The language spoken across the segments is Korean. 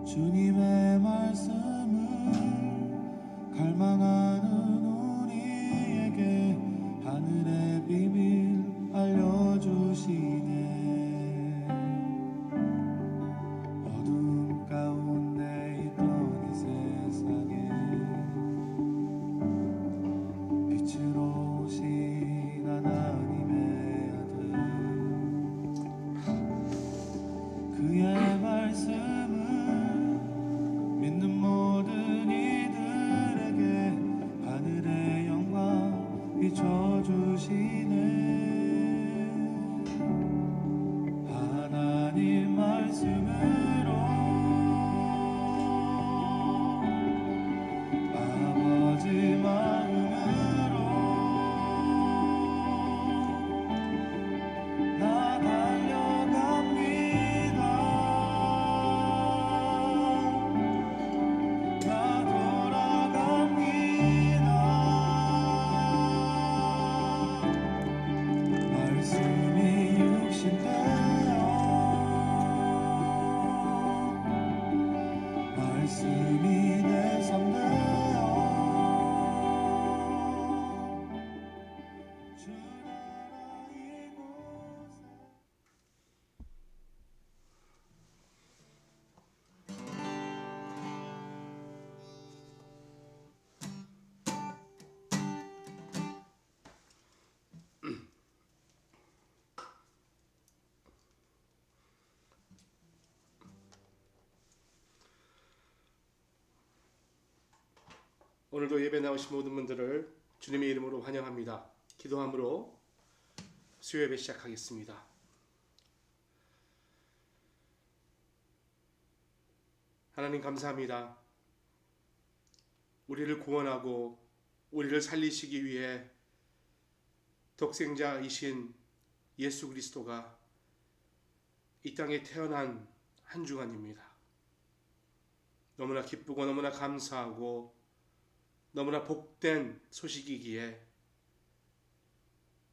주님의 말씀을 갈망하는 우리에게 하늘의 비밀 알려주시네. 어둠 가운데 있던 이 세상에 빛으로 오신 하나님의 아들, 그의 말씀을 믿는 모든 이들에게 하늘의 영광 비춰주시네. 하나님 말씀으로 아버지 마음으로 나 달려갑니다. 나 돌아갑니다. 말씀이 육신 되어 말씀이 내 삶 되어 주 나라 이곳에 오늘도 예배 나오신 모든 분들을 주님의 이름으로 환영합니다. 기도함으로 수요 예배 시작하겠습니다. 하나님 감사합니다. 우리를 구원하고 우리를 살리시기 위해 독생자이신 예수 그리스도가 이 땅에 태어난 한 주간입니다. 너무나 기쁘고 너무나 감사하고 너무나 복된 소식이기에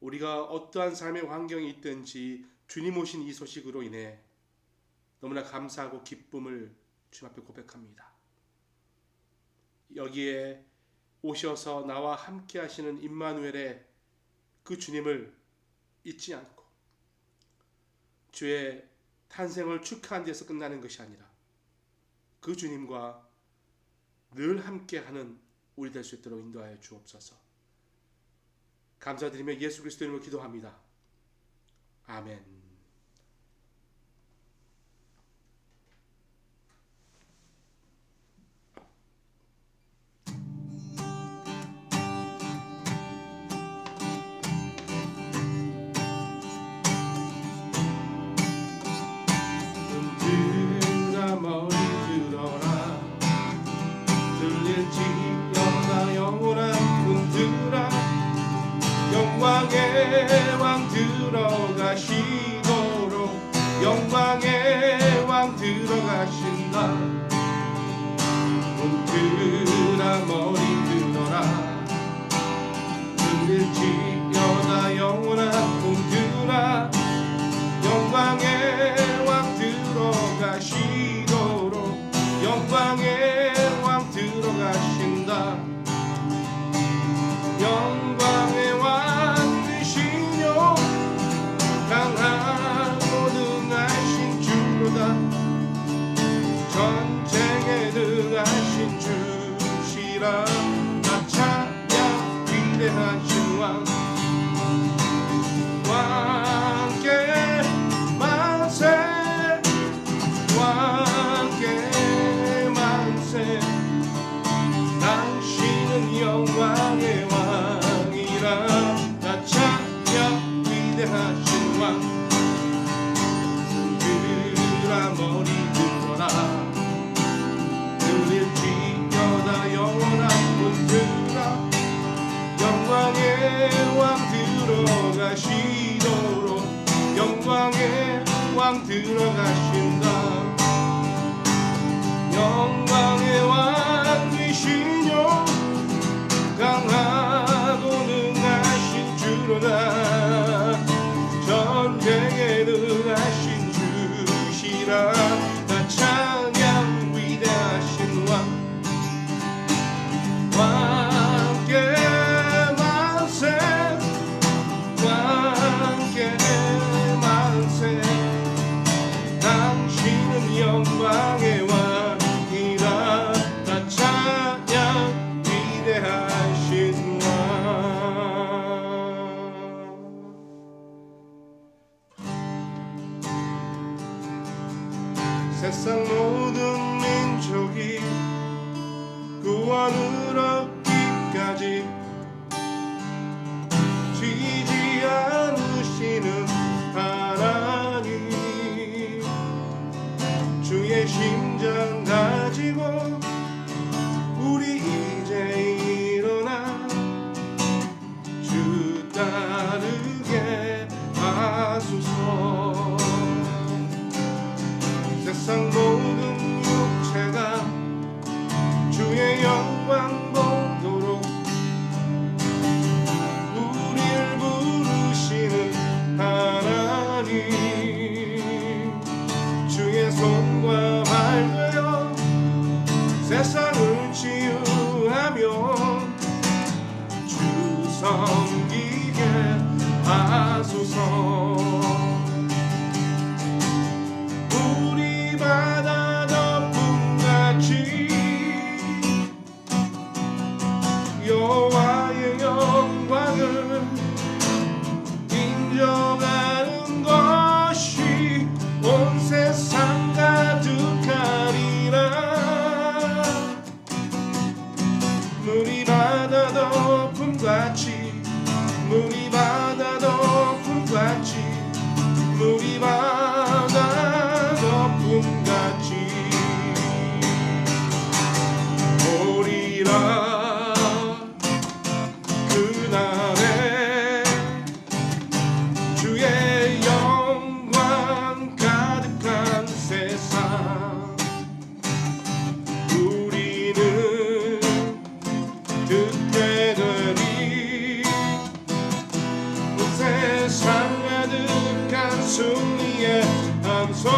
우리가 어떠한 삶의 환경이 있든지 주님 오신 이 소식으로 인해 너무나 감사하고 기쁨을 주님 앞에 고백합니다. 여기에 오셔서 나와 함께 하시는 임마누엘의 그 주님을 잊지 않고 주의 탄생을 축하한 데서 끝나는 것이 아니라 그 주님과 늘 함께하는 우리 될 수 있도록 인도하여 주옵소서. 감사드리며 예수 그리스도 이름으로 기도합니다. 아멘. 들아 머리 들어라 들릴지어다 영원한 꿈들아 영광의 왕 들어가시도록 영광의 왕 들어가신다. 문들아 머리 들어라 들릴지어다 영원한 꿈들아 영광의 왕 들어가시도록 영광의 왕 들어가신다. 영광의 왕이시뇨 강하고 능하신 주로다. 전쟁에 능하신 주시라. 나 찬양 위대하신 왕 왕께 만세 왕께 만세 당신은 영광의 왕이라. 나 찬양 위대하신 왕 들아 머리 들어라 영광의 왕이라 다 찬양 위대하신 왕. 세상 모든 민족이 구원을 얻기까지 지지 않으시는 하나님, 주의 심장 가지고 우리 이제 일어나 주 따르게 하소서. 세상 모든 육체가 주의 영광 보도록 우리를 부르시는 하나님, 주의 손과 발 되어 세상을 치유하며 주 섬기게 하소서. 우리 바다 덮음같이 여호와의 영광을 인정하는 것이 온 세상 가득하리라. 물이 바다 덮음같이, 물이 바다 덮음같이, 물이 바다 덮음같이 오리라. 그날에 주의 영광 가득한 세상, 우리는 듣게 되리. 온 세상 가득한 승리의 함성.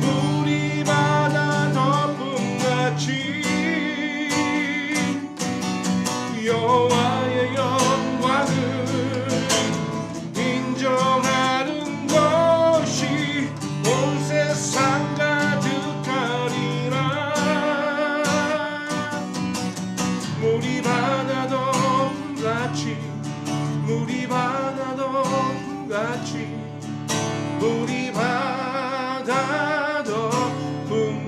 물이 바다 덮음같이 여호와의 영광을 인정하는 것이 온 세상 가득하리라. 물이 바다 덮음같이, 물이 바다 덮음같이, 물이 바다 덮음같이.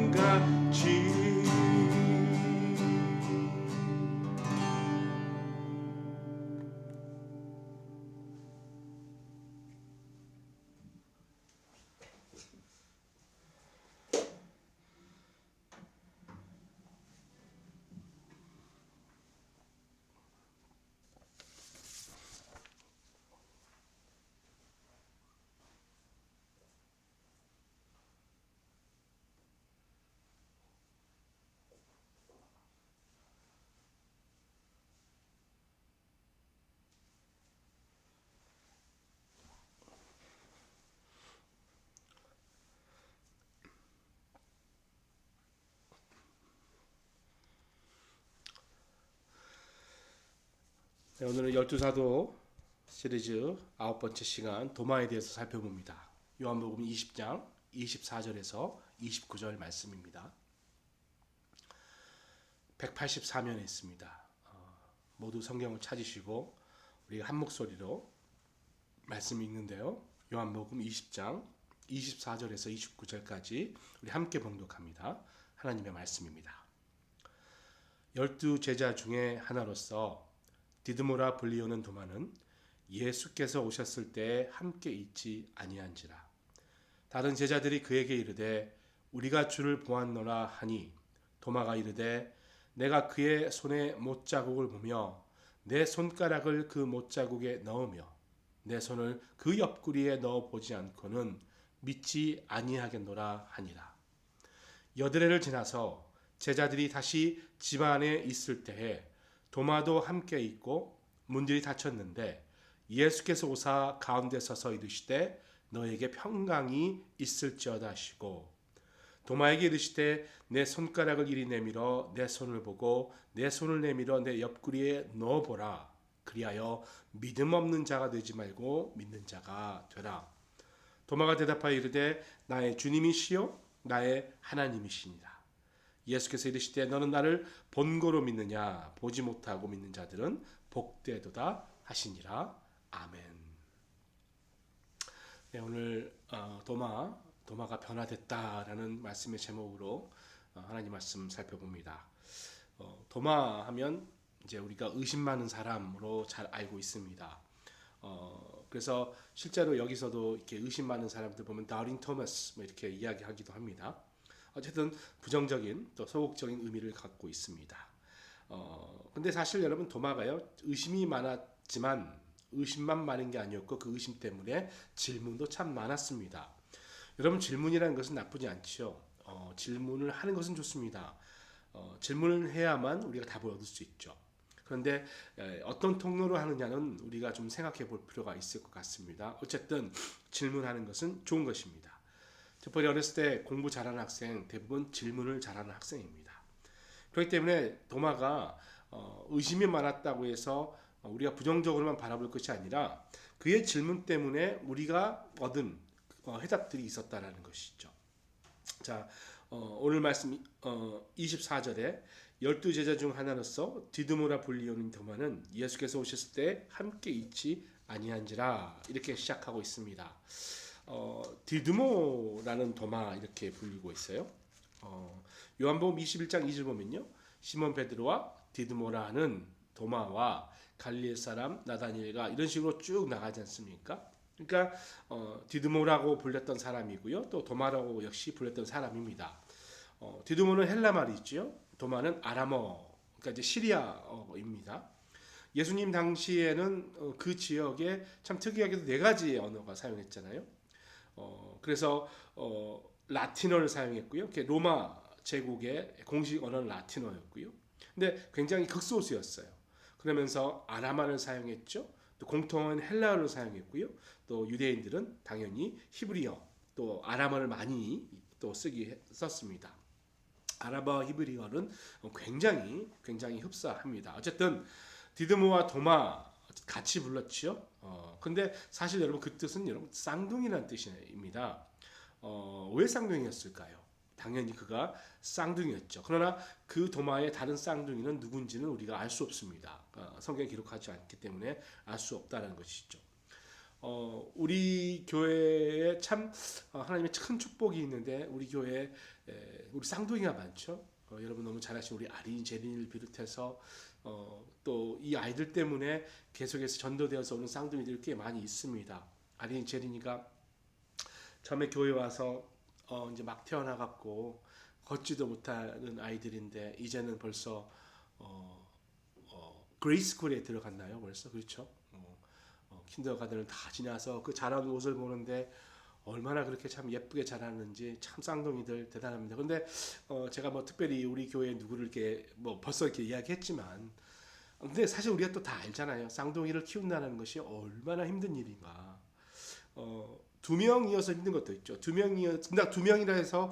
네, 오늘은 12사도 시리즈 9번째 시간 도마에 대해서 살펴봅니다. 요한복음 20장 24절에서 29절 말씀입니다. 184면에 있습니다. 모두 성경을 찾으시고 우리가 한 목소리로 말씀 읽는데요. 요한복음 20장 24절에서 29절까지 우리 함께 봉독합니다. 하나님의 말씀입니다. 12 제자 중에 하나로서 디드모라 불리우는 도마는 예수께서 오셨을 때 함께 있지 아니한지라. 다른 제자들이 그에게 이르되 우리가 주를 보았노라 하니 도마가 이르되 내가 그의 손에 못자국을 보며 내 손가락을 그 못자국에 넣으며 내 손을 그 옆구리에 넣어 보지 않고는 믿지 아니하겠노라 하니라. 여드레를 지나서 제자들이 다시 집 안에 있을 때에 도마도 함께 있고 문들이 닫혔는데 예수께서 오사 가운데 서서 이르시되 너에게 평강이 있을지어다 하시고 도마에게 이르시되 내 손가락을 이리 내밀어 내 손을 보고 내 손을 내밀어 내 옆구리에 넣어보라. 그리하여 믿음 없는 자가 되지 말고 믿는 자가 되라. 도마가 대답하여 이르되 나의 주님이시요 나의 하나님이시니라. 예수께서 이르시되 너는 나를 본고로 믿느냐 보지 못하고 믿는 자들은 복되도다 하시니라. 아멘. 네, 오늘 도마가 변화됐다라는 말씀의 제목으로 하나님 말씀 살펴봅니다. 도마하면 이제 우리가 의심 많은 사람으로 잘 알고 있습니다. 그래서 실제로 여기서도 이렇게 의심 많은 사람들 보면 다우팅 토마스 뭐 이렇게 이야기하기도 합니다. 어쨌든 부정적인 또 소극적인 의미를 갖고 있습니다. 근데 사실 여러분 도마가요 의심이 많았지만 의심만 많은 게 아니었고 그 의심 때문에 질문도 참 많았습니다. 여러분 질문이라는 것은 나쁘지 않죠. 질문을 하는 것은 좋습니다. 질문을 해야만 우리가 답을 얻을 수 있죠. 그런데 어떤 통로로 하느냐는 우리가 좀 생각해 볼 필요가 있을 것 같습니다. 어쨌든 질문하는 것은 좋은 것입니다. 특별히 어렸을 때 공부 잘하는 학생 대부분 질문을 잘하는 학생입니다. 그렇기 때문에 도마가 의심이 많았다고 해서 우리가 부정적으로만 바라볼 것이 아니라 그의 질문 때문에 우리가 얻은 해답들이 있었다라는 것이죠. 자, 오늘 말씀 24절에 12제자 중 하나로서 디두모라 불리우는 도마는 예수께서 오셨을 때 함께 있지 아니한지라 이렇게 시작하고 있습니다. 디두모라는 도마 이렇게 불리고 있어요. 요한복음 21장 2절 보면요. 시몬 베드로와 디두모라는 도마와 갈릴리 사람 나다니엘과 이런 식으로 쭉 나가지 않습니까? 그러니까 디두모라고 불렸던 사람이고요. 또 도마라고 역시 불렸던 사람입니다. 디두모는 헬라 말이죠. 도마는 아람어, 그러니까 이제 시리아어입니다. 예수님 당시에는 그 지역에 참 특이하게도 네 가지 언어가 사용했잖아요. 그래서 라틴어를 사용했고요. 로마 제국의 공식 언어는 라틴어였고요. 근데 굉장히 극소수였어요. 그러면서 아람어를 사용했죠. 또 공통은 헬라어를 사용했고요. 또 유대인들은 당연히 히브리어, 또 아람어를 많이 또 썼습니다. 아람어 히브리어는 굉장히 흡사합니다. 어쨌든 디드모와 도마 같이 불렀지요. 근데 사실 여러분 그 뜻은 여러분 쌍둥이라는 뜻입니다. 왜 쌍둥이였을까요? 당연히 그가 쌍둥이였죠. 그러나 그 도마의 다른 쌍둥이는 누군지는 우리가 알 수 없습니다. 성경에 기록하지 않기 때문에 알 수 없다는 것이죠. 우리 교회에 참 하나님의 큰 축복이 있는데 우리 교회에 우리 쌍둥이가 많죠. 여러분 너무 잘 아시는 우리 아린, 제린을 비롯해서 또 이 아이들 때문에 계속해서 전도되어서 오는 쌍둥이들이 꽤 많이 있습니다. 아린, 제린이가 처음에 교회 와서 이제 막 태어나갖고 걷지도 못하는 아이들인데 이제는 벌써 그레이스쿨에 들어갔나요? 벌써 그렇죠? 킨더가든을 다 지나서 그 자란 옷을 보는데 얼마나 그렇게 참 예쁘게 자라는지 참 쌍둥이들 대단합니다. 그런데 제가 뭐 특별히 우리 교회 누구를 이렇게 뭐 벌써 이렇게 이야기했지만, 근데 사실 우리가 또 다 알잖아요. 쌍둥이를 키운다는 것이 얼마나 힘든 일인가. 두 명이어서 힘든 것도 있죠. 두 명이라 해서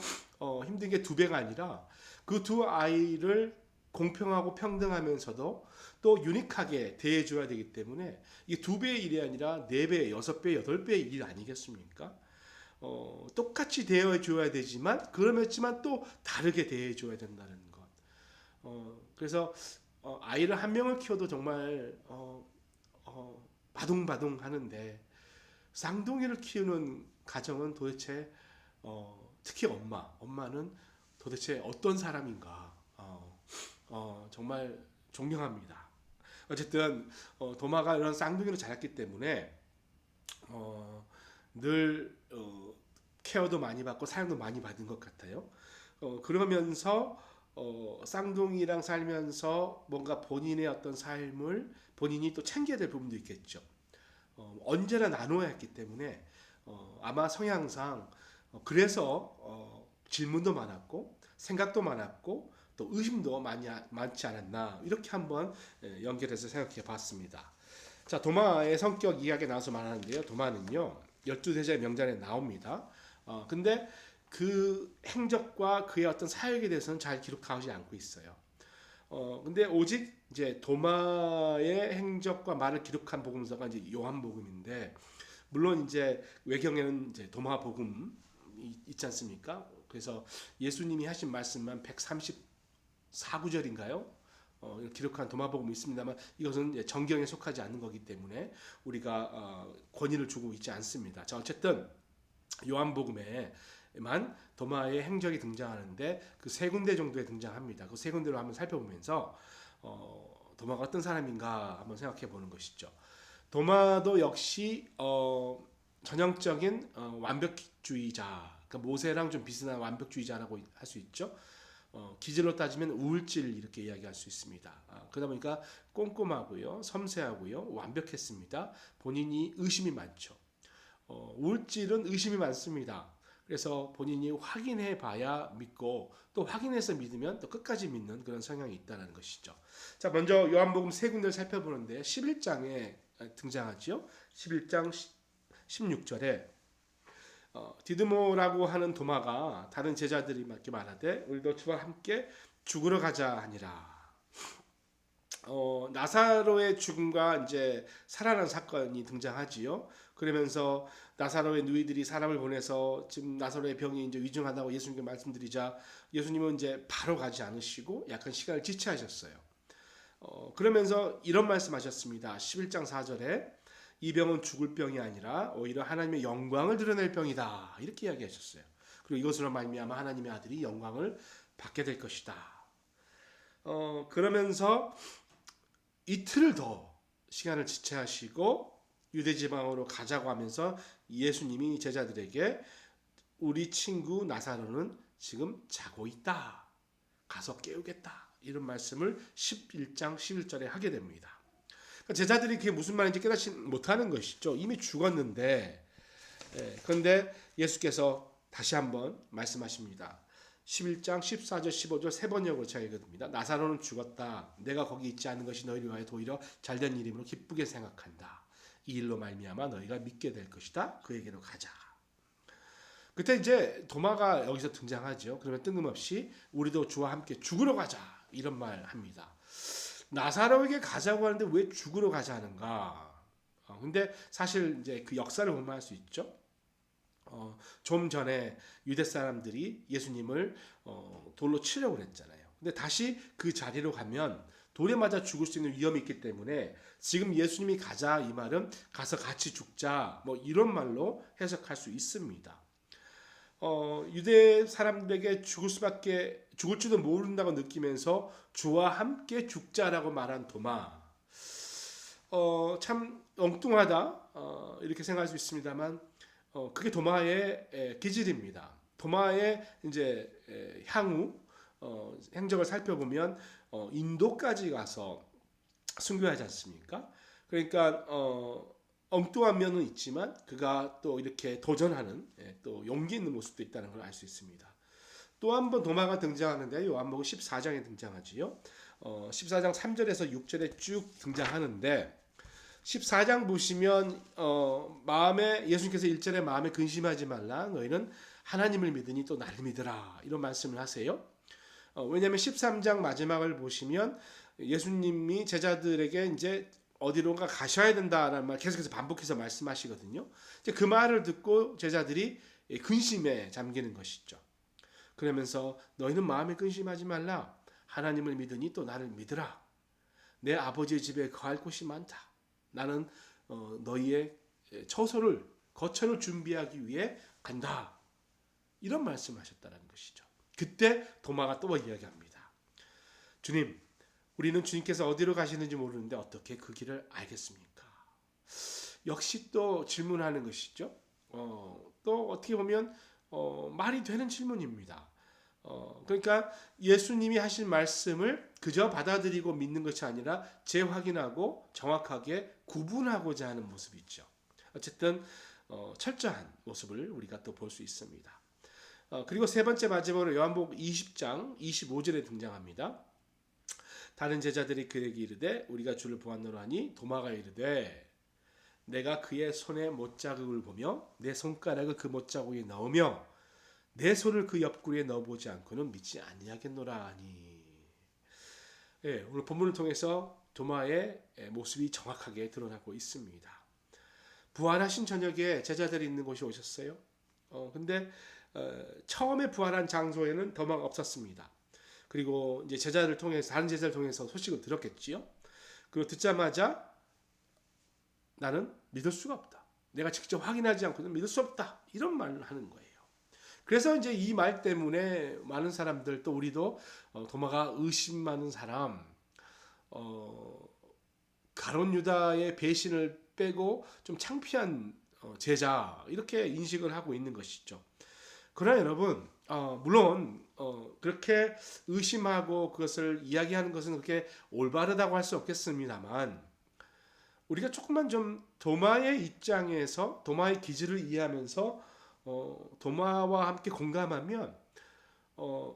힘든 게 두 배가 아니라 그 두 아이를 공평하고 평등하면서도 또 유니크하게 대해줘야 되기 때문에 이게 두 배의 일이 아니라 네 배, 여섯 배, 여덟 배의 일 아니겠습니까? 똑같이 대해줘야 되지만 그렇지만 또 다르게 대해줘야 된다는 것. 그래서 아이를 한 명을 키워도 정말 바둥바둥 하는데 쌍둥이를 키우는 가정은 도대체 특히 엄마는 도대체 어떤 사람인가 정말 존경합니다. 어쨌든 도마가 이런 쌍둥이로 자랐기 때문에 늘 케어도 많이 받고 사랑도 많이 받은 것 같아요. 그러면서 쌍둥이랑 살면서 뭔가 본인의 어떤 삶을 본인이 또 챙겨야 될 부분도 있겠죠. 언제나 나눠야 했기 때문에 아마 성향상 그래서 질문도 많았고 생각도 많았고 또 의심도 많지 않았나 이렇게 한번 연결해서 생각해 봤습니다. 자, 도마의 성격 이야기 나와서 말하는데요. 도마는요 12제자의 명단에 나옵니다. 근데 그 행적과 그의 어떤 사역에 대해서는 잘 기록하지 않고 있어요. 근데 오직 이제 도마의 행적과 말을 기록한 복음서가 이제 요한복음인데 물론 이제 외경에는 이제 도마 복음 있지 않습니까? 그래서 예수님이 하신 말씀만 134구절인가요? 기록한 도마복음이 있습니다만 이것은 정경에 속하지 않는 거기 때문에 우리가 권위를 주고 있지 않습니다. 자, 어쨌든 요한복음에만 도마의 행적이 등장하는데 그 세 군데 정도에 등장합니다. 그 세 군데로 한번 살펴보면서 도마가 어떤 사람인가 한번 생각해 보는 것이죠. 도마도 역시 전형적인 완벽주의자, 그러니까 모세랑 좀 비슷한 완벽주의자라고 할 수 있죠. 기질로 따지면 우울질 이렇게 이야기할 수 있습니다. 그러다 보니까 꼼꼼하고요, 섬세하고요, 완벽했습니다. 본인이 의심이 많죠. 우울질은 의심이 많습니다. 그래서 본인이 확인해 봐야 믿고 또 확인해서 믿으면 또 끝까지 믿는 그런 성향이 있다는 것이죠. 자, 먼저 요한복음 세 군데를 살펴보는데 11장에 등장하죠. 11장 16절에 디드모라고 하는 도마가 다른 제자들이 이렇게 말하되 우리도 주와 함께 죽으러 가자 하니라. 나사로의 죽음과 이제 살아난 사건이 등장하지요. 그러면서 나사로의 누이들이 사람을 보내서 지금 나사로의 병이 이제 위중하다고 예수님께 말씀드리자 예수님은 이제 바로 가지 않으시고 약간 시간을 지체하셨어요. 그러면서 이런 말씀하셨습니다. 11장 4절에 이 병은 죽을 병이 아니라 오히려 하나님의 영광을 드러낼 병이다. 이렇게 이야기하셨어요. 그리고 이것으로 말미암아 하나님의 아들이 영광을 받게 될 것이다. 그러면서 이틀을 더 시간을 지체하시고 유대 지방으로 가자고 하면서 예수님이 제자들에게 우리 친구 나사로는 지금 자고 있다. 가서 깨우겠다. 이런 말씀을 11장 11절에 하게 됩니다. 제자들이 그게 무슨 말인지 깨닫지 못하는 것이죠. 이미 죽었는데. 그런데 예수께서 다시 한번 말씀하십니다. 11장 14절 15절 세 번역으로 제가 읽어드립니다. 나사로는 죽었다. 내가 거기 있지 않은 것이 너희를 위하여 도리어 잘된 일이므로 기쁘게 생각한다. 이 일로 말미암아 너희가 믿게 될 것이다. 그에게로 가자. 그때 이제 도마가 여기서 등장하죠. 그러면 뜬금없이 우리도 주와 함께 죽으러 가자. 이런 말 합니다. 나사로에게 가자고 하는데 왜 죽으러 가자 하는가? 근데 사실 이제 그 역사를 보면 알 수 있죠. 좀 전에 유대 사람들이 예수님을 돌로 치려고 했잖아요. 근데 다시 그 자리로 가면 돌에 맞아 죽을 수 있는 위험이 있기 때문에 지금 예수님이 가자 이 말은 가서 같이 죽자 뭐 이런 말로 해석할 수 있습니다. 유대 사람들에게 죽을지도 모른다고 느끼면서 주와 함께 죽자라고 말한 도마. 참 엉뚱하다 이렇게 생각할 수 있습니다만 그게 도마의 기질입니다. 도마의 이제 향후 행적을 살펴보면 인도까지 가서 순교하지 않습니까? 그러니까 엉뚱한 면은 있지만 그가 또 이렇게 도전하는 또 용기 있는 모습도 있다는 걸 알 수 있습니다. 또 한 번 도마가 등장하는데 요한복음 14장에 등장하지요. 14장 3절에서 6절에 쭉 등장하는데 14장 보시면 마음에 예수님께서 1절에 마음에 근심하지 말라 너희는 하나님을 믿으니 또 나를 믿으라 이런 말씀을 하세요. 왜냐하면 13장 마지막을 보시면 예수님이 제자들에게 이제 어디론가 가셔야 된다라는 말 계속해서 반복해서 말씀하시거든요. 이제 그 말을 듣고 제자들이 근심에 잠기는 것이죠. 그러면서 너희는 마음에 근심하지 말라. 하나님을 믿으니 또 나를 믿으라. 내 아버지의 집에 거할 곳이 많다. 나는 너희의 거처를 준비하기 위해 간다. 이런 말씀하셨다는 것이죠. 그때 도마가 또 이야기합니다. 주님, 우리는 주님께서 어디로 가시는지 모르는데 어떻게 그 길을 알겠습니까? 역시 또 질문하는 것이죠. 또 어떻게 보면 말이 되는 질문입니다. 그러니까 예수님이 하신 말씀을 그저 받아들이고 믿는 것이 아니라 재확인하고 정확하게 구분하고자 하는 모습이죠. 어쨌든 철저한 모습을 우리가 또 볼 수 있습니다. 그리고 세 번째 마지막으로 요한복음 20장 25절에 등장합니다. 다른 제자들이 그에게 이르되 우리가 주를 보았노라 하니 도마가 이르되 내가 그의 손에 못자국을 보며 내 손가락을 그 못자국에 넣으며 내 손을 그 옆구리에 넣어보지 않고는 믿지 아니하겠노라 하니. 오늘 본문을 통해서 도마의 모습이 정확하게 드러나고 있습니다. 부활하신 저녁에 제자들이 있는 곳에 오셨어요. 근데 처음에 부활한 장소에는 도마가 없었습니다. 그리고 이제 제자를 통해서 다른 제자를 통해서 소식을 들었겠지요. 그리고 듣자마자 나는 믿을 수가 없다. 내가 직접 확인하지 않고는 믿을 수 없다. 이런 말을 하는 거예요. 그래서 이제 이 말 때문에 많은 사람들 또 우리도 도마가 의심 많은 사람, 가룟 유다의 배신을 빼고 좀 창피한 제자 이렇게 인식을 하고 있는 것이죠. 그러나 여러분 물론 그렇게 의심하고 그것을 이야기하는 것은 그렇게 올바르다고 할 수 없겠습니다만 우리가 조금만 좀 도마의 입장에서 도마의 기질을 이해하면서 도마와 함께 공감하면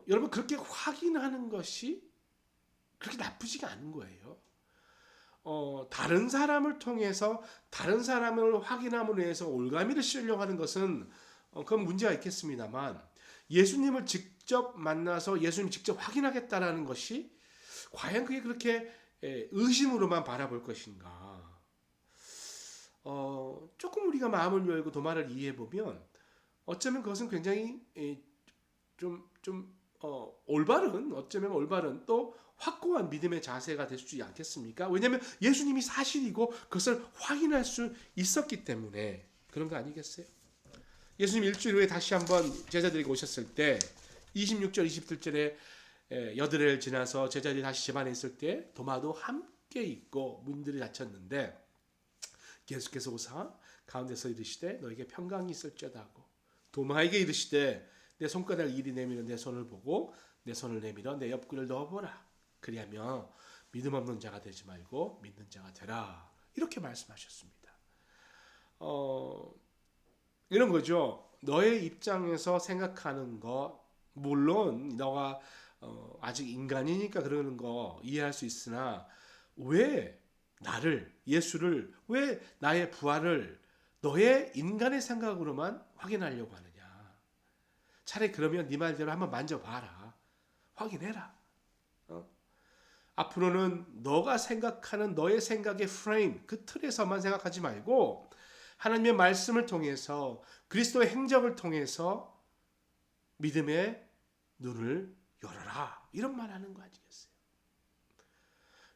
여러분 그렇게 확인하는 것이 그렇게 나쁘지가 않은 거예요. 다른 사람을 통해서 다른 사람을 확인함으로 해서 올가미를 씌우려고 하는 것은 그건 문제가 있겠습니다만 예수님을 직접 만나서 예수님 직접 확인하겠다라는 것이 과연 그게 그렇게 의심으로만 바라볼 것인가? 조금 우리가 마음을 열고 도마를 이해해 보면 어쩌면 그것은 굉장히 어쩌면 올바른 또 확고한 믿음의 자세가 될 수 있지 않겠습니까? 왜냐하면 예수님이 사실이고 그것을 확인할 수 있었기 때문에 그런 거 아니겠어요? 예수님 일주일 후에 다시 한번 제자들에게 오셨을 때 26절 27절에 여드레를 지나서 제자들이 다시 집안에 있을 때 도마도 함께 있고 문들이 닫혔는데 계속해서 오사 가운데서 이르시되 너에게 평강이 있을지어다 하고 도마에게 이르시되 내 손가락을 이리 내밀어 내 손을 보고 내 손을 내밀어 내 옆구리를 넣어보라. 그리하며 믿음 없는 자가 되지 말고 믿는 자가 되라. 이렇게 말씀하셨습니다. 이런 거죠. 너의 입장에서 생각하는 거 물론 너가 아직 인간이니까 그러는 거 이해할 수 있으나 왜 나를 예수를 왜 나의 부활을 너의 인간의 생각으로만 확인하려고 하느냐. 차라리 그러면 네 말대로 한번 만져봐라. 확인해라. 앞으로는 너가 생각하는 너의 생각의 프레임 그 틀에서만 생각하지 말고 하나님의 말씀을 통해서 그리스도의 행적을 통해서 믿음의 눈을 열어라. 이런 말 하는 거 아니겠어요?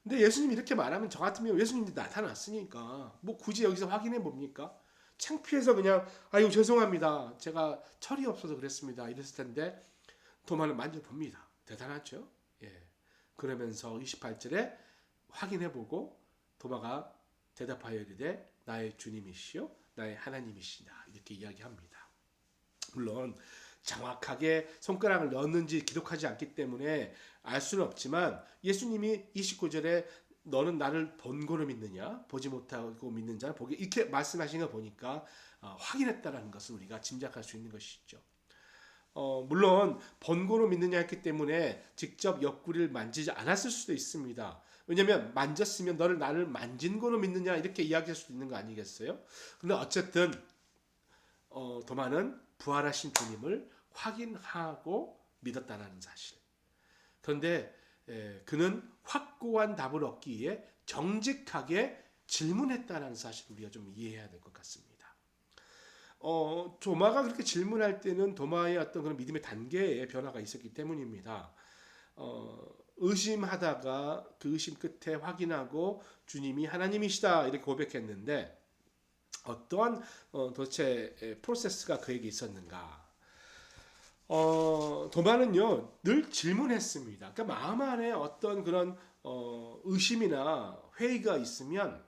근데 예수님이 이렇게 말하면 저 같으면 예수님이 나타났으니까 뭐 굳이 여기서 확인해 봅니까? 창피해서 그냥 아유 죄송합니다. 제가 철이 없어서 그랬습니다. 이랬을 텐데 도마를 만져봅니다. 대단하죠? 예. 그러면서 28절에 확인해보고 도마가 대답하여 이르되 나의 주님이시요 나의 하나님이시다 이렇게 이야기합니다. 물론 정확하게 손가락을 넣었는지 기록하지 않기 때문에 알 수는 없지만 예수님이 29절에 너는 나를 본고로 믿느냐 보지 못하고 믿는 자는 보게 이렇게 말씀하신 거 보니까 확인했다라는 것을 우리가 짐작할 수 있는 것이죠. 물론 본고로 믿느냐 했기 때문에 직접 옆구리를 만지지 않았을 수도 있습니다. 왜냐하면 만졌으면 너를 나를 만진 거로 믿느냐 이렇게 이야기할 수도 있는 거 아니겠어요? 근데 어쨌든 도마는 부활하신 주님을 확인하고 믿었다는 사실. 그런데 그는 확고한 답을 얻기 위해 정직하게 질문했다는 사실을 우리가 좀 이해해야 될 것 같습니다. 도마가 그렇게 질문할 때는 도마의 어떤 그런 믿음의 단계의 변화가 있었기 때문입니다. 의심하다가 그 의심 끝에 확인하고 주님이 하나님이시다 이렇게 고백했는데 어떠한 도대체 프로세스가 그에게 있었는가? 도마는요 늘 질문했습니다. 그러니까 마음 안에 어떤 그런 의심이나 회의가 있으면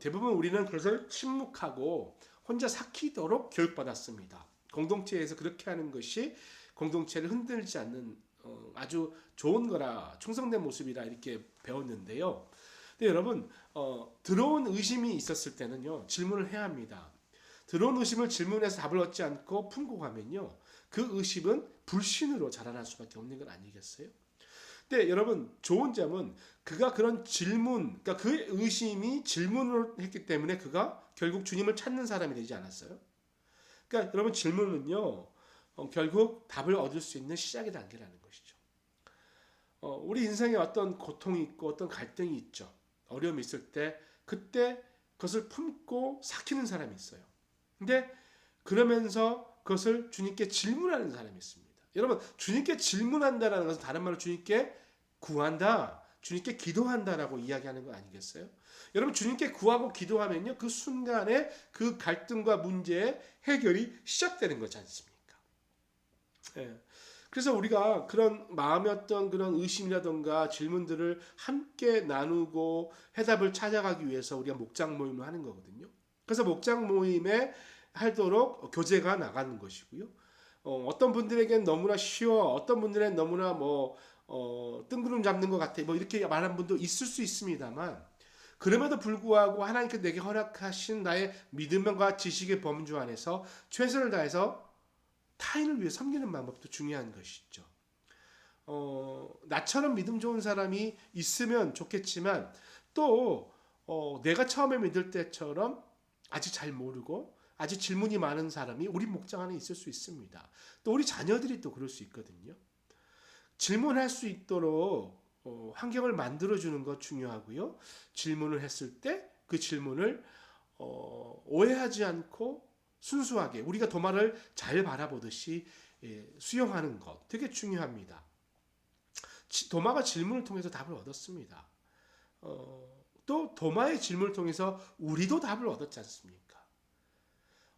대부분 우리는 그것을 침묵하고 혼자 삭히도록 교육받았습니다. 공동체에서 그렇게 하는 것이 공동체를 흔들지 않는 아주 좋은 거라 충성된 모습이라 이렇게 배웠는데요. 근데 여러분 들어온 의심이 있었을 때는요 질문을 해야 합니다. 들어온 의심을 질문해서 답을 얻지 않고 품고 가면요 그 의심은 불신으로 자라날 수밖에 없는 건 아니겠어요? 근데 여러분 좋은 점은 그가 그런 질문, 그러니까 그의 의심이 질문을 했기 때문에 그가 결국 주님을 찾는 사람이 되지 않았어요? 그러니까 여러분 질문은요 결국 답을 얻을 수 있는 시작의 단계라는 것이죠. 우리 인생에 어떤 고통이 있고 어떤 갈등이 있죠. 어려움이 있을 때 그때 그것을 품고 삭히는 사람이 있어요. 근데 그러면서 그것을 주님께 질문하는 사람이 있습니다. 여러분, 주님께 질문한다는 것은 다른 말로 주님께 구한다, 주님께 기도한다라고 이야기하는 거 아니겠어요? 여러분, 주님께 구하고 기도하면요, 그 순간에 그 갈등과 문제의 해결이 시작되는 거지 않습니까? 예. 그래서 우리가 그런 마음의 어떤 그런 의심이라던가 질문들을 함께 나누고 해답을 찾아가기 위해서 우리가 목장 모임을 하는 거거든요. 그래서 목장 모임에 하도록 교제가 나가는 것이고요. 어떤 분들에겐 너무나 쉬워, 어떤 분들은 너무나 뜬구름 잡는 것 같아, 이렇게 말하는 분도 있을 수 있습니다만, 그럼에도 불구하고 하나님께 내게 허락하신 나의 믿음과 지식의 범주 안에서 최선을 다해서 타인을 위해 섬기는 방법도 중요한 것이죠. 나처럼 믿음 좋은 사람이 있으면 좋겠지만 또 내가 처음에 믿을 때처럼 아직 잘 모르고 아직 질문이 많은 사람이 우리 목장 안에 있을 수 있습니다. 또 우리 자녀들이 또 그럴 수 있거든요. 질문할 수 있도록 환경을 만들어주는 것 중요하고요. 질문을 했을 때 그 질문을 오해하지 않고 순수하게 우리가 도마를 잘 바라보듯이 수용하는 것 되게 중요합니다. 도마가 질문을 통해서 답을 얻었습니다. 또 도마의 질문을 통해서 우리도 답을 얻었지 않습니까?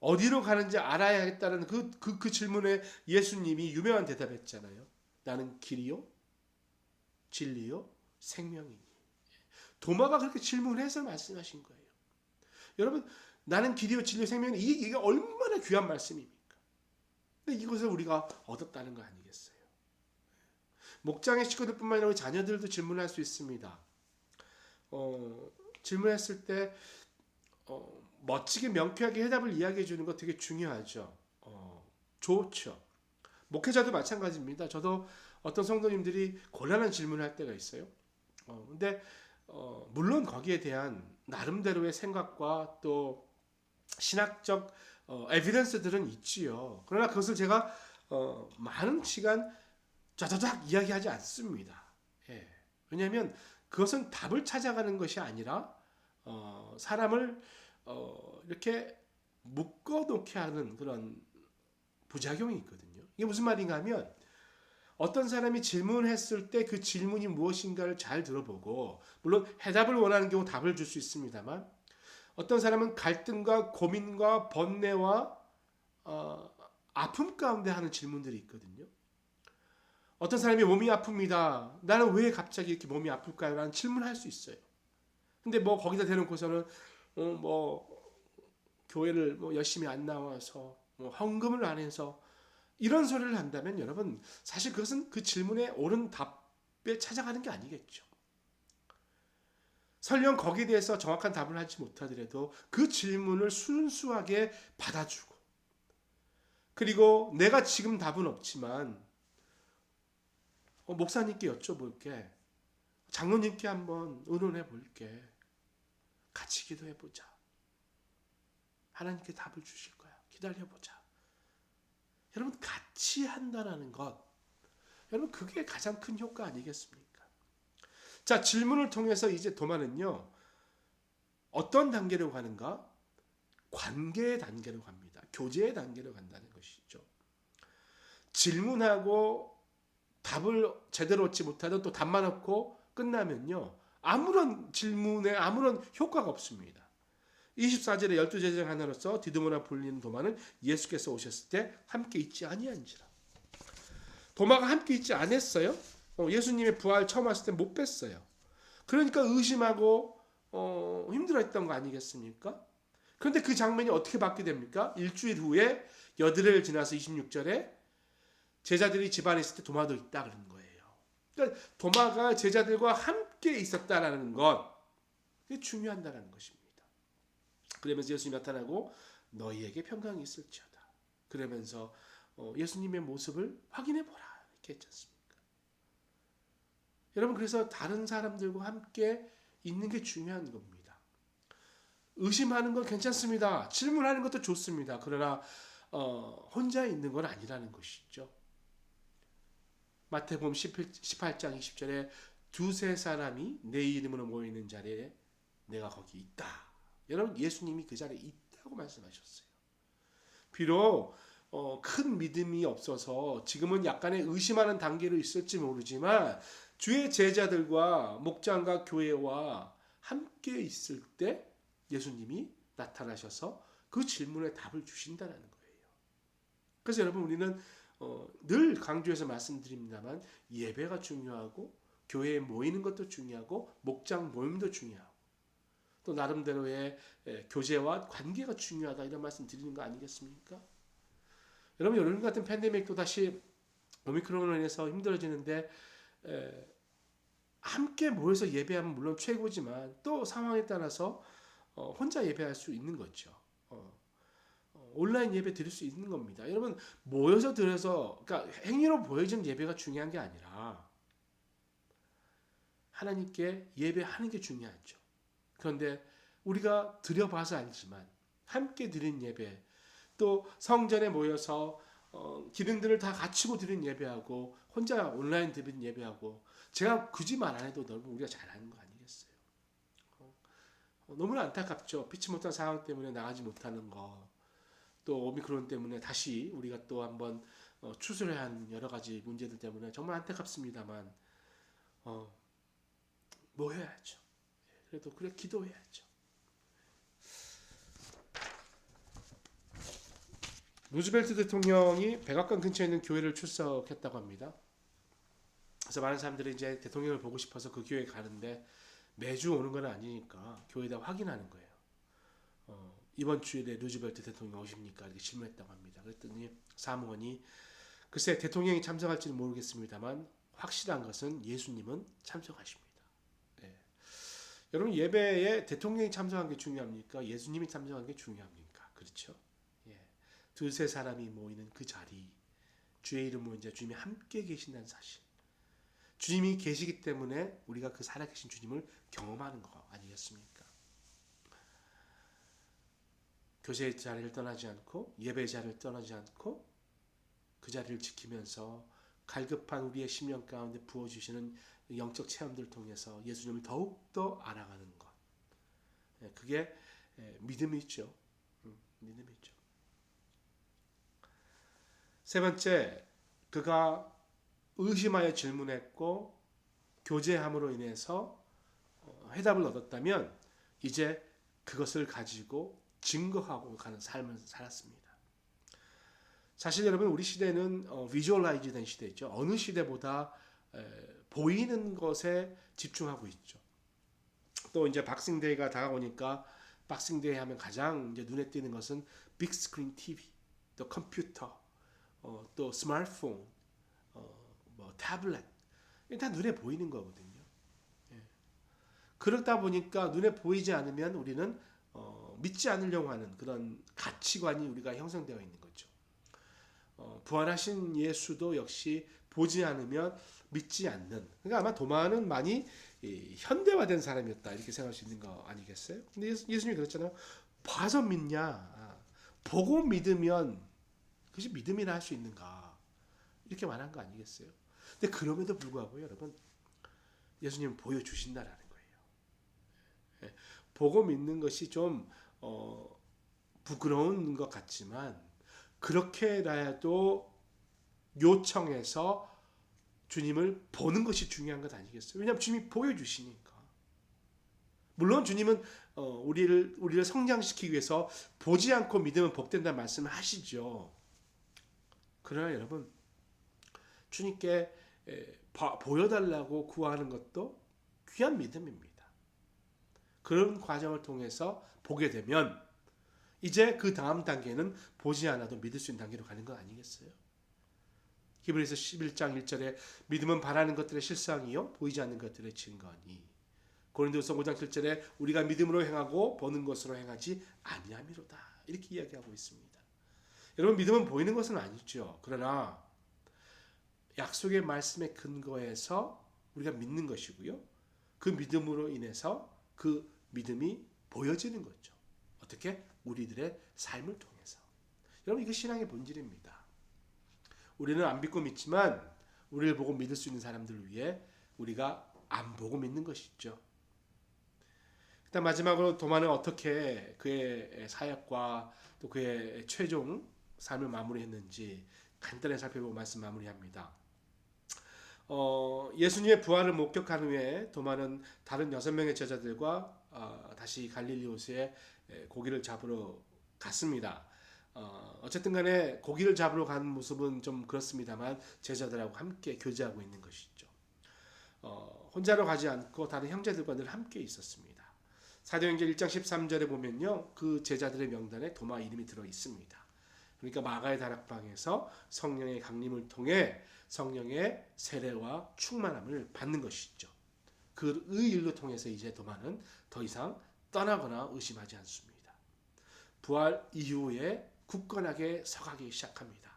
어디로 가는지 알아야겠다는 그 질문에 예수님이 유명한 대답했잖아요. 나는 길이요, 진리요, 생명이니. 도마가 그렇게 질문해서 말씀하신 거예요. 여러분, 나는 길이요, 진리요, 생명이니, 이게 얼마나 귀한 말씀입니까? 근데 이것을 우리가 얻었다는 거 아니겠어요? 목장의 식구들뿐만 아니라 우리 자녀들도 질문할 수 있습니다. 질문했을 때 멋지게 명쾌하게 해답을 이야기해 주는 거 되게 중요하죠. 좋죠. 목회자도 마찬가지입니다. 저도 어떤 성도님들이 곤란한 질문을 할 때가 있어요. 근데 물론 거기에 대한 나름대로의 생각과 또 신학적 에비던스들은 있지요. 그러나 그것을 제가 많은 시간 짜자작 이야기하지 않습니다. 예. 왜냐하면 그것은 답을 찾아가는 것이 아니라 사람을 이렇게 묶어놓게 하는 그런 부작용이 있거든요. 이게 무슨 말인가 하면 어떤 사람이 질문했을 때 그 질문이 무엇인가를 잘 들어보고, 물론 해답을 원하는 경우 답을 줄 수 있습니다만, 어떤 사람은 갈등과 고민과 번뇌와 아픔 가운데 하는 질문들이 있거든요. 어떤 사람이 몸이 아픕니다. 나는 왜 갑자기 이렇게 몸이 아플까요? 라는 질문을 할 수 있어요. 근데 거기다 대놓고서는 교회를 열심히 안 나와서 헌금을 안 해서 이런 소리를 한다면 여러분, 사실 그것은 그 질문에 옳은 답에 찾아가는 게 아니겠죠. 설령 거기에 대해서 정확한 답을 하지 못하더라도 그 질문을 순수하게 받아주고, 그리고 내가 지금 답은 없지만 목사님께 여쭤볼게, 장로님께 한번 의논해 볼게, 같이 기도해 보자, 하나님께 답을 주실 거야, 기다려 보자. 여러분, 같이 한다는 것, 여러분, 그게 가장 큰 효과 아니겠습니까? 자, 질문을 통해서 이제 도마는요, 어떤 단계로 가는가? 관계의 단계로 갑니다. 교제의 단계로 간다는 것이죠. 질문하고 답을 제대로 얻지 못하든 또 답만 얻고 끝나면요, 아무런 질문에 아무런 효과가 없습니다. 24절에 12제자 하나로서 디두모나 불리는 도마는 예수께서 오셨을 때 함께 있지 아니한지라. 도마가 함께 있지 않았어요. 예수님의 부활 처음 왔을 때 못 뵀어요. 그러니까 의심하고 힘들어했던 거 아니겠습니까? 그런데 그 장면이 어떻게 바뀌게 됩니까? 일주일 후에 여드레를 지나서 26절에 제자들이 집안에 있을 때 도마도 있다 그러는 거예요. 그러니까 도마가 제자들과 함께 있었다라는 것, 이게 중요하다는 것입니다. 그러면서 예수님이 나타나고 너희에게 평강이 있을지어다. 그러면서 예수님의 모습을 확인해 보라 이렇게 했지 않습니까? 여러분, 그래서 다른 사람들과 함께 있는 게 중요한 겁니다. 의심하는 건 괜찮습니다. 질문하는 것도 좋습니다. 그러나 혼자 있는 건 아니라는 것이죠. 마태복음 18장 20절에 두세 사람이 내 이름으로 모이는 자리에 내가 거기 있다, 여러분 예수님이 그 자리에 있다고 말씀하셨어요. 비록 큰 믿음이 없어서 지금은 약간의 의심하는 단계로 있을지 모르지만 주의 제자들과 목장과 교회와 함께 있을 때 예수님이 나타나셔서 그 질문에 답을 주신다는 거예요. 그래서 여러분 우리는 늘 강조해서 말씀드립니다만 예배가 중요하고 교회에 모이는 것도 중요하고 목장 모임도 중요하고 또 나름대로의 교제와 관계가 중요하다 이런 말씀 드리는 거 아니겠습니까? 여러분 요즘 같은 팬데믹도 다시 오미크론으로 인해서 힘들어지는데 함께 모여서 예배하면 물론 최고지만 또 상황에 따라서 혼자 예배할 수 있는 거죠. 온라인 예배 드릴 수 있는 겁니다. 여러분 모여서 드려서 그러니까 행위로 보여지는 예배가 중요한 게 아니라 하나님께 예배하는 게 중요하죠. 그런데 우리가 드려봐서 알지만 함께 드린 예배 또 성전에 모여서 기능들을 다 갖추고 드린 예배하고 혼자 온라인 드린 예배하고 제가 굳이 말 안 해도 넓은 우리가 잘하는 거 아니겠어요? 너무나 안타깝죠. 피치 못한 상황 때문에 나가지 못하는 거. 또 오미크론 때문에 다시 우리가 또 한번 추스려야 하는 여러 가지 문제들 때문에 정말 안타깝습니다만 뭐 해야죠. 그래도 그래 기도해야죠. 루즈벨트 대통령이 백악관 근처에 있는 교회를 출석했다고 합니다. 그래서 많은 사람들이 이제 대통령을 보고 싶어서 그 교회에 가는데 매주 오는 건 아니니까 교회에다 확인하는 거예요. 이번 주일에 루즈벨트 대통령 오십니까? 이렇게 질문했다고 합니다. 그랬더니 사무원이 글쎄 대통령이 참석할지는 모르겠습니다만 확실한 것은 예수님은 참석하십니다. 네. 여러분 예배에 대통령이 참석한 게 중요합니까? 예수님이 참석한 게 중요합니까? 그렇죠? 예. 두세 사람이 모이는 그 자리 주의 이름으로 이제 주님이 함께 계신다는 사실 주님이 계시기 때문에 우리가 그 살아계신 주님을 경험하는 거 아니겠습니까? 교제의 자리를 떠나지 않고 예배의 자리를 떠나지 않고 그 자리를 지키면서 갈급한 우리의 심령 가운데 부어주시는 영적 체험들을 통해서 예수님을 더욱더 알아가는 것. 그게 믿음이죠. 믿음이죠. 세 번째, 그가 의심하여 질문했고 교제함으로 인해서 해답을 얻었다면 이제 그것을 가지고 증거하고 가는 삶을 살았습니다. 사실 여러분 우리 시대는 비주얼라이즈 된 시대죠. 어느 시대보다 보이는 것에 집중하고 있죠. 또 이제 박싱데이가 다가오니까 박싱데이 하면 가장 이제 눈에 띄는 것은 빅스크린 TV, 또 컴퓨터, 또 스마트폰, 뭐 태블릿 다 눈에 보이는 거거든요. 예. 그렇다 보니까 눈에 보이지 않으면 우리는 믿지 않으려고 하는 그런 가치관이 우리가 형성되어 있는 거죠. 부활하신 예수도 역시 보지 않으면 믿지 않는. 그러니까 아마 도마는 많이 현대화된 사람이었다 이렇게 생각할 수 있는 거 아니겠어요? 근데 예수님이 그랬잖아요. 봐서 믿냐? 보고 믿으면 그것이 믿음이라 할 수 있는가? 이렇게 말한 거 아니겠어요? 근데 그럼에도 불구하고 여러분 예수님은 보여주신다라는 거예요. 보고 믿는 것이 좀 부끄러운 것 같지만 그렇게라도 요청해서 주님을 보는 것이 중요한 것 아니겠어요? 왜냐하면 주님이 보여주시니까. 물론 주님은 우리를 성장시키기 위해서 보지 않고 믿으면 복된다는 말씀을 하시죠. 그러나 여러분 주님께 보여달라고 구하는 것도 귀한 믿음입니다. 그런 과정을 통해서 보게 되면 이제 그 다음 단계는 보지 않아도 믿을 수 있는 단계로 가는 것 아니겠어요? 히브리서 11장 1절에 믿음은 바라는 것들의 실상이요 보이지 않는 것들의 증거니 고린도서 5장 7절에 우리가 믿음으로 행하고 보는 것으로 행하지 아니함이로다 이렇게 이야기하고 있습니다. 여러분 믿음은 보이는 것은 아니죠. 그러나 약속의 말씀에 근거해서 우리가 믿는 것이고요. 그 믿음으로 인해서 그 믿음이 보여지는 거죠. 어떻게? 우리들의 삶을 통해서. 여러분 이거 신앙의 본질입니다. 우리는 안 믿고 믿지만 우리를 보고 믿을 수 있는 사람들을 위해 우리가 안 보고 믿는 것이죠. 일단 마지막으로 도마는 어떻게 그의 사역과 또 그의 최종 삶을 마무리했는지 간단히 살펴보고 말씀 마무리합니다. 예수님의 부활을 목격한 후에 도마는 다른 6명의 제자들과 다시 갈릴리 호수에 고기를 잡으러 갔습니다. 어쨌든 간에 고기를 잡으러 간 모습은 좀 그렇습니다만 제자들하고 함께 교제하고 있는 것이죠. 혼자로 가지 않고 다른 형제들과 늘 함께 있었습니다. 사도행전 1장 13절에 보면요, 그 제자들의 명단에 도마 이름이 들어 있습니다. 그러니까 마가의 다락방에서 성령의 강림을 통해 성령의 세례와 충만함을 받는 것이죠. 그 일로 통해서 이제 도마는 더 이상 떠나거나 의심하지 않습니다. 부활 이후에 굳건하게 서가기 시작합니다.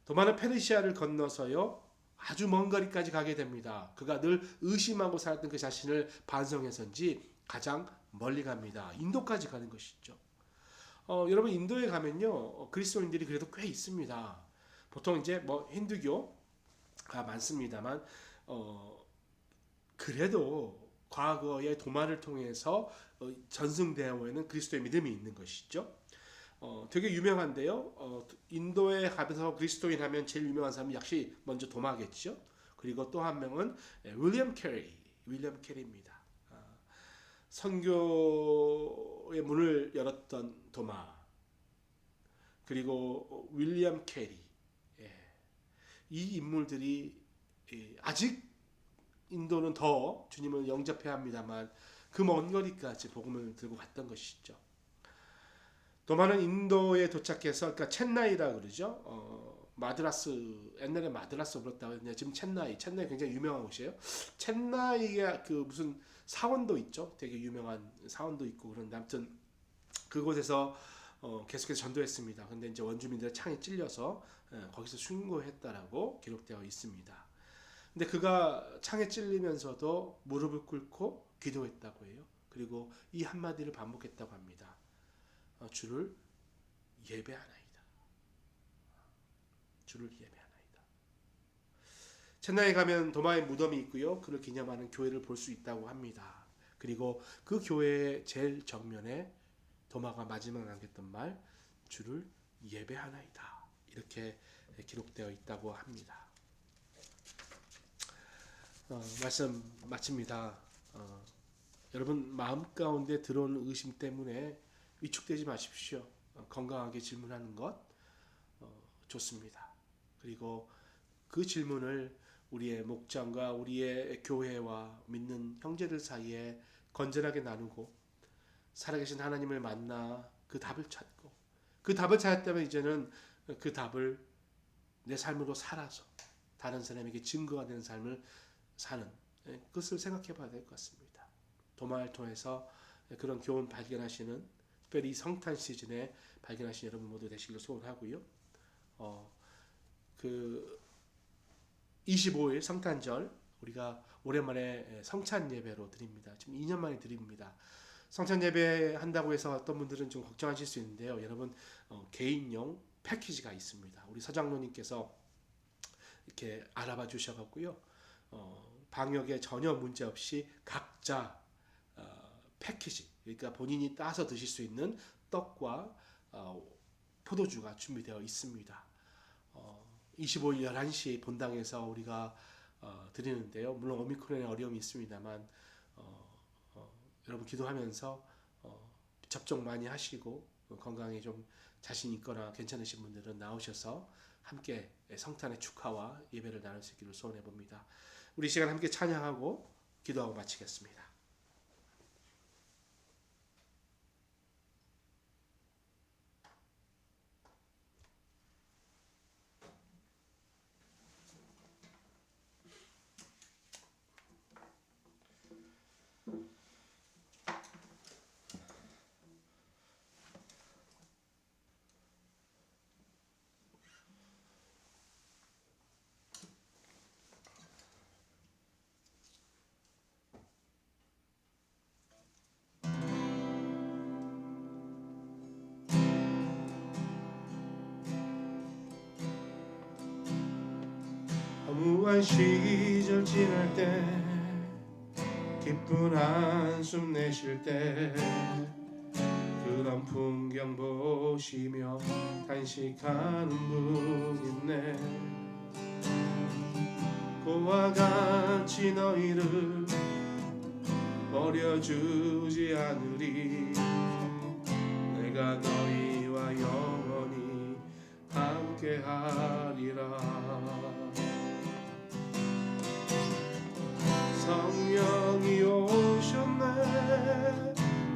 도마는 페르시아를 건너서요, 아주 먼 거리까지 가게 됩니다. 그가 늘 의심하고 살았던 그 자신을 반성해서인지 가장 멀리 갑니다. 인도까지 가는 것이죠. 여러분, 인도에 가면요, 그리스도인들이 그래도 꽤 있습니다. 보통 이제 뭐 힌두교가 많습니다만, 그래도 과거의 도마를 통해서 전승되어 있는 그리스도의 믿음이 있는 것이죠. 되게 유명한데요. 인도에 가면서 그리스도인 하면 제일 유명한 사람이 역시 먼저 도마겠죠. 그리고 또 한 명은 윌리엄 캐리입니다. 선교의 문을 열었던 도마, 그리고 윌리엄 캐리. 이 인물들이 아직 인도는 더 주님을 영접해야 합니다만 그 먼 거리까지 복음을 들고 갔던 것이죠. 도마는 인도에 도착해서, 그러니까 첸나이라 그러죠. 마드라스, 옛날에 마드라스 불렀다고 했는데 지금 첸나이 굉장히 유명한 곳이에요. 첸나이가 그 무슨 사원도 있죠. 되게 유명한 사원도 있고 그런데 아무튼 그곳에서 계속해서 전도했습니다. 근데 이제 원주민들의 창에 찔려서 거기서 순교했다라고 기록되어 있습니다. 근데 그가 창에 찔리면서도 무릎을 꿇고 기도했다고 해요. 그리고 이 한마디를 반복했다고 합니다. 주를 예배하나이다. 주를 예배하나이다. 첸나이에 가면 도마의 무덤이 있고요. 그를 기념하는 교회를 볼 수 있다고 합니다. 그리고 그 교회의 제일 정면에 도마가 마지막 남겼던 말, 주를 예배하나이다. 이렇게 기록되어 있다고 합니다. 말씀 마칩니다. 여러분, 마음 가운데 들어오는 의심 때문에 위축되지 마십시오. 건강하게 질문하는 것 좋습니다. 그리고 그 질문을 우리의 목장과 우리의 교회와 믿는 형제들 사이에 건전하게 나누고 살아계신 하나님을 만나 그 답을 찾고, 그 답을 찾았다면 이제는 그 답을 내 삶으로 살아서 다른 사람에게 증거가 되는 삶을 사는 그것을 생각해 봐야 될 것 같습니다. 도마를 통해서 그런 교훈 발견하시는, 특별히 성탄 시즌에 발견하신 여러분 모두 되시기를 소원하고요. 그 25일 성탄절 우리가 오랜만에 성찬 예배로 드립니다. 지금 2년 만에 드립니다. 성찬 예배 한다고 해서 어떤 분들은 좀 걱정하실 수 있는데요. 여러분, 개인용 패키지가 있습니다. 우리 서장로님께서 이렇게 알아봐 주셔갖고요. 방역에 전혀 문제 없이 각자 패키지, 그러니까 본인이 따서 드실 수 있는 떡과 포도주가 준비되어 있습니다. 25일 11시 본당에서 우리가 드리는데요. 물론 오미크론의 어려움이 있습니다만 여러분 기도하면서 접종 많이 하시고 건강에 좀 자신 있거나 괜찮으신 분들은 나오셔서 함께 성탄의 축하와 예배를 나눌 수 있기를 소원해 봅니다. 우리 시간 함께 찬양하고 기도하고 마치겠습니다. 허무한 시절 지날 때 기쁜 한숨 내쉴 때 그런 풍경 보시며 단식하는 분 있네. 그와 같이 너희를 버려주지 않으리. 내가 너희와 영원히 함께하리라. 성령이 오셨네.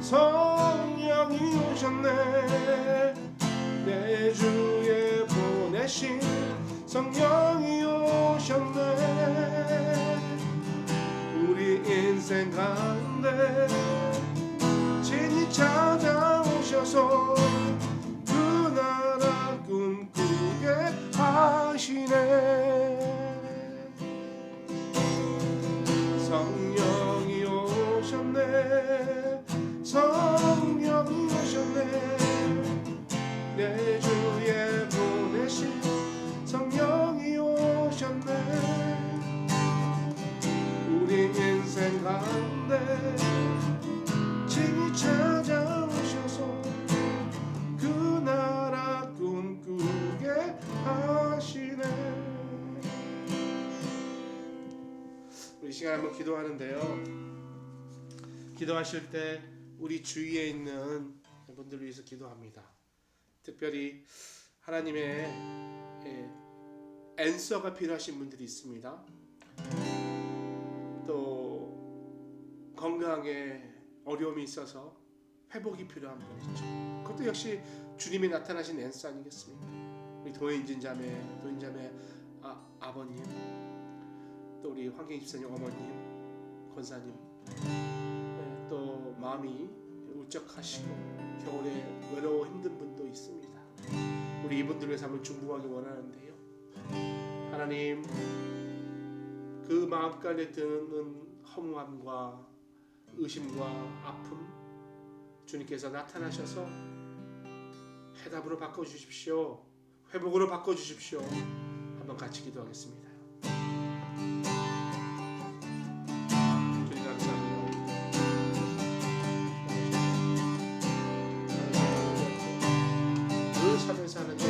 성령이 오셨네. 내 주에 보내신 성령이 오셨네. 우리 인생 가운데 진이 찾아오셔서 그 나라 꿈꾸게 하시네. 성령이 오셨네. 성령이 오셨네. 내 주에 보내신 성령이 오셨네. 우리 인생 가운데 진이 찾아오셔서 그 나라 꿈꾸게 하시네. 우리 시간 한번 기도하는데요. 기도하실 때 우리 주위에 있는 분들 위해서 기도합니다. 특별히 하나님의 앤서가 필요하신 분들이 있습니다. 또 건강에 어려움이 있어서 회복이 필요한 분 있죠. 그것도 역시 주님이 나타나신 앤서 아니겠습니까? 우리 도인진 자매 아버님, 또 우리 황경 집사님 어머님, 권사님, 또 마음이 울적하시고 겨울에 외로워 힘든 분도 있습니다. 우리 이분들 위해서 한번 중보하기 원하는데요. 하나님, 그 마음 가운데 드는 허무함과 의심과 아픔 주님께서 나타나셔서 해답으로 바꿔주십시오. 회복으로 바꿔주십시오. 한번 같이 기도하겠습니다. 주님 감사합니다. 늘 살면서 하는 데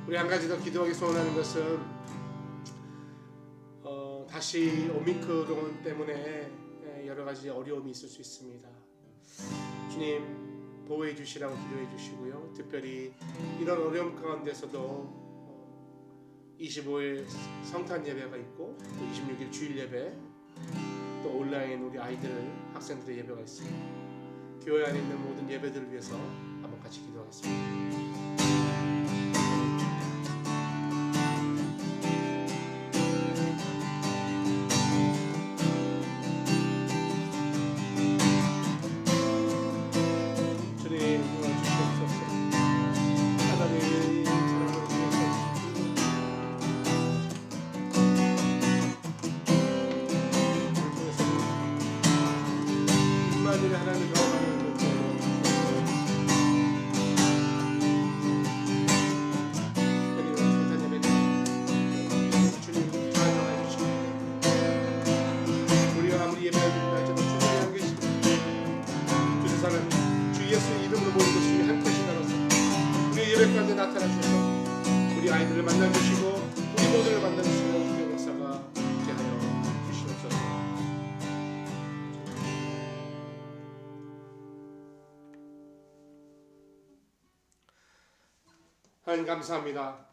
우리 한 가지 더 기도하기 소원하는 것은 다시 오미크론 때문에 여러 가지 어려움이 있을 수 있습니다. 주님 보호해 주시라고 기도해 주시고요. 특별히 이런 어려움 가운데서도 25일 성탄 예배가 있고 또 26일 주일 예배, 또 온라인 우리 아이들 학생들의 예배가 있습니다. 교회 안에 있는 모든 예배들을 위해서 한번 같이 기도하겠습니다. 가운데 나타나셔서 우리 아이들을 만나주시고 우리 모두를 만나주시고 주의 역사가 있게 하여 주시옵소서. 하나님 감사합니다.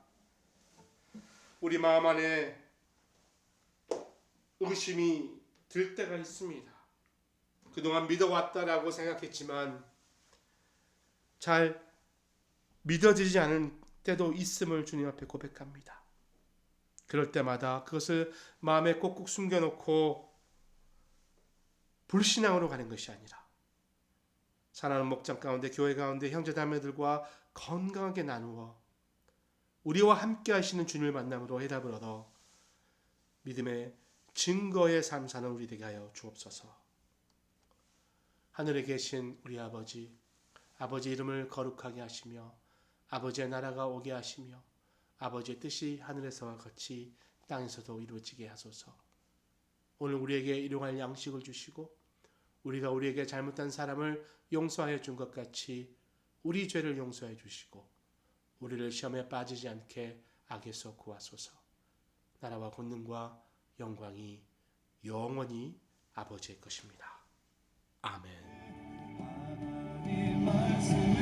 우리 마음 안에 의심이 들 때가 있습니다. 그동안 믿어왔다라고 생각했지만 잘 믿어지지 않은 때도 있음을 주님 앞에 고백합니다. 그럴 때마다 그것을 마음에 꼭꼭 숨겨놓고 불신앙으로 가는 것이 아니라 사랑하는 목장 가운데 교회 가운데 형제자매들과 건강하게 나누어 우리와 함께 하시는 주님을 만남으로 해답을 얻어 믿음의 증거의 삶 사는 우리 되게 하여 주옵소서. 하늘에 계신 우리 아버지, 아버지 이름을 거룩하게 하시며 아버지의 나라가 오게 하시며 아버지의 뜻이 하늘에서와 같이 땅에서도 이루어지게 하소서. 오늘 우리에게 일용할 양식을 주시고 우리가 우리에게 잘못한 사람을 용서하여 준 것 같이 우리 죄를 용서해 주시고 우리를 시험에 빠지지 않게 악에서 구하소서. 나라와 권능과 영광이 영원히 아버지의 것입니다. 아멘. 이 말씀